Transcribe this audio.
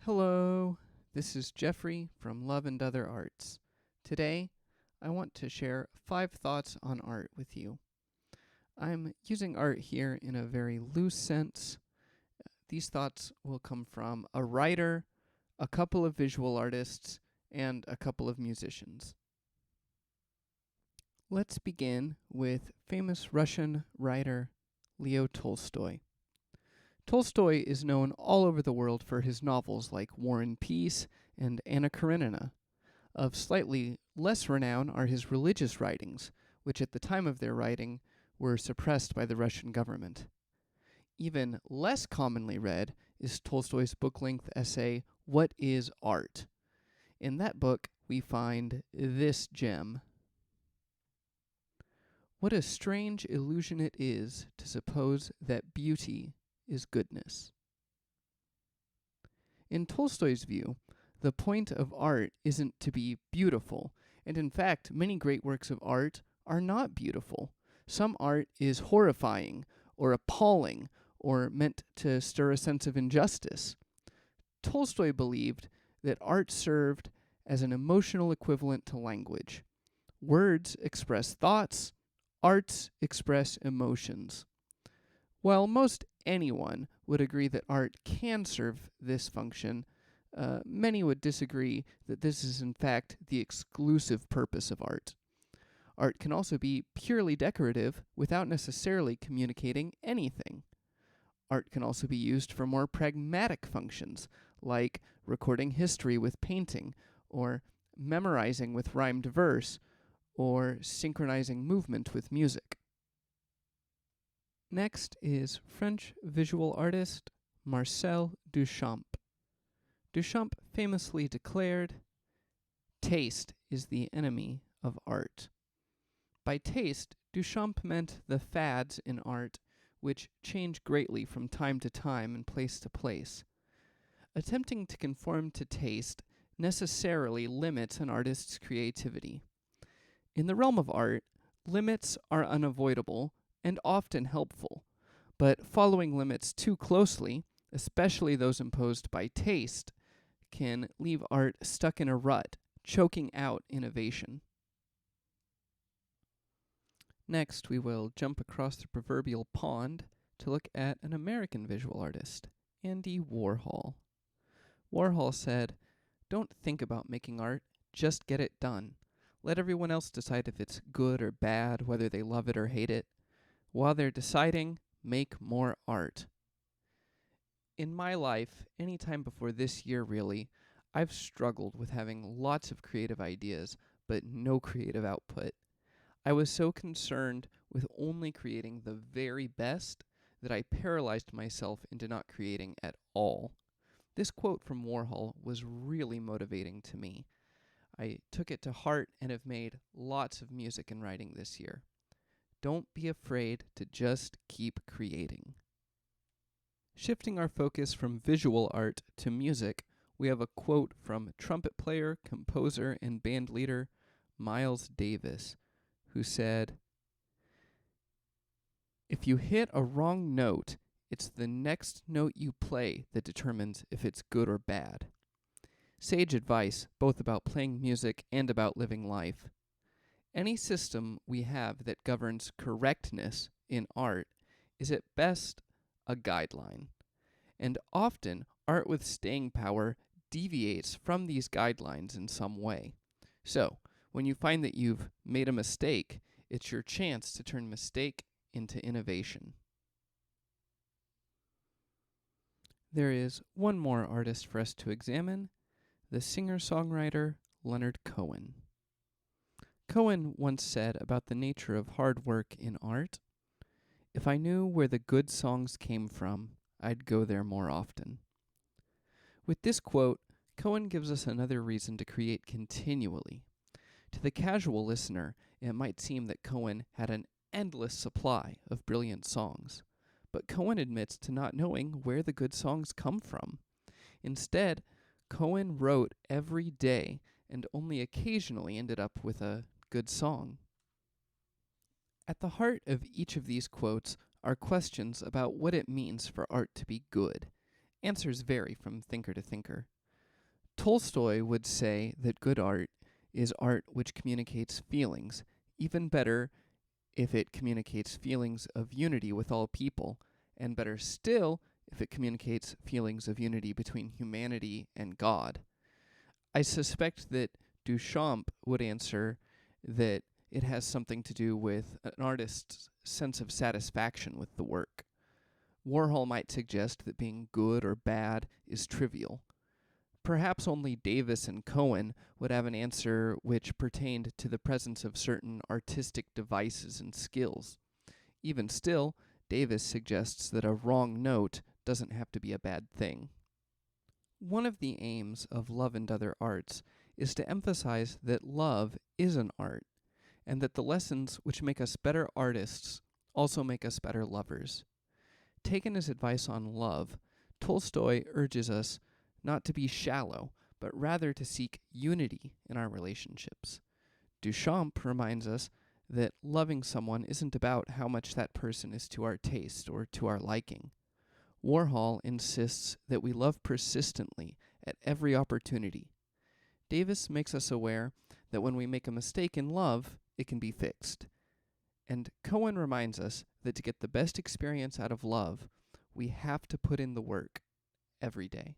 Hello, this is Jeffrey from Love and Other Arts. Today, I want to share 5 thoughts on art with you. I'm using art here in a very loose sense. These thoughts will come from a writer, a couple of visual artists, and a couple of musicians. Let's begin with famous Russian writer Leo Tolstoy. Tolstoy is known all over the world for his novels like War and Peace and Anna Karenina. Of slightly less renown are his religious writings, which at the time of their writing were suppressed by the Russian government. Even less commonly read is Tolstoy's book-length essay, What is Art? In that book, we find this gem. What a strange illusion it is to suppose that beauty is goodness. In Tolstoy's view, the point of art isn't to be beautiful, and in fact, many great works of art are not beautiful. Some art is horrifying, or appalling, or meant to stir a sense of injustice. Tolstoy believed that art served as an emotional equivalent to language. Words express thoughts, arts express emotions. While most anyone would agree that art can serve this function, many would disagree that this is in fact the exclusive purpose of art. Art can also be purely decorative without necessarily communicating anything. Art can also be used for more pragmatic functions, like recording history with painting, or memorizing with rhymed verse, or synchronizing movement with music. Next is French visual artist Marcel Duchamp. Duchamp famously declared, "Taste is the enemy of art." By taste, Duchamp meant the fads in art, which change greatly from time to time and place to place. Attempting to conform to taste necessarily limits an artist's creativity. In the realm of art, limits are unavoidable and often helpful, but following limits too closely, especially those imposed by taste, can leave art stuck in a rut, choking out innovation. Next, we will jump across the proverbial pond to look at an American visual artist, Andy Warhol. Warhol said, "Don't think about making art, just get it done. Let everyone else decide if it's good or bad, whether they love it or hate it. While they're deciding, make more art." In my life, any time before this year really, I've struggled with having lots of creative ideas, but no creative output. I was so concerned with only creating the very best that I paralyzed myself into not creating at all. This quote from Warhol was really motivating to me. I took it to heart and have made lots of music and writing this year. Don't be afraid to just keep creating. Shifting our focus from visual art to music, we have a quote from trumpet player, composer, and band leader Miles Davis, who said, "If you hit a wrong note, it's the next note you play that determines if it's good or bad." Sage advice, both about playing music and about living life. Any system we have that governs correctness in art is at best a guideline, and often art with staying power deviates from these guidelines in some way. So, when you find that you've made a mistake, it's your chance to turn mistake into innovation. There is one more artist for us to examine, the singer-songwriter Leonard Cohen. Cohen once said about the nature of hard work in art, "If I knew where the good songs came from, I'd go there more often." With this quote, Cohen gives us another reason to create continually. To the casual listener, it might seem that Cohen had an endless supply of brilliant songs, but Cohen admits to not knowing where the good songs come from. Instead, Cohen wrote every day and only occasionally ended up with a good song. At the heart of each of these quotes are questions about what it means for art to be good, Answers vary from thinker to thinker. Tolstoy would say that good art is art which communicates feelings, even better if it communicates feelings of unity with all people, and better still if it communicates feelings of unity between humanity and God. I suspect that Duchamp would answer that it has something to do with an artist's sense of satisfaction with the work. Warhol might suggest that being good or bad is trivial. Perhaps only Davis and Cohen would have an answer which pertained to the presence of certain artistic devices and skills. Even still, Davis suggests that a wrong note doesn't have to be a bad thing. One of the aims of Love and Other Arts is to emphasize that love is an art, and that the lessons which make us better artists also make us better lovers. Taken as advice on love, Tolstoy urges us not to be shallow, but rather to seek unity in our relationships. Duchamp reminds us that loving someone isn't about how much that person is to our taste or to our liking. Warhol insists that we love persistently at every opportunity. Davis makes us aware that when we make a mistake in love, it can be fixed. And Cohen reminds us that to get the best experience out of love, we have to put in the work every day.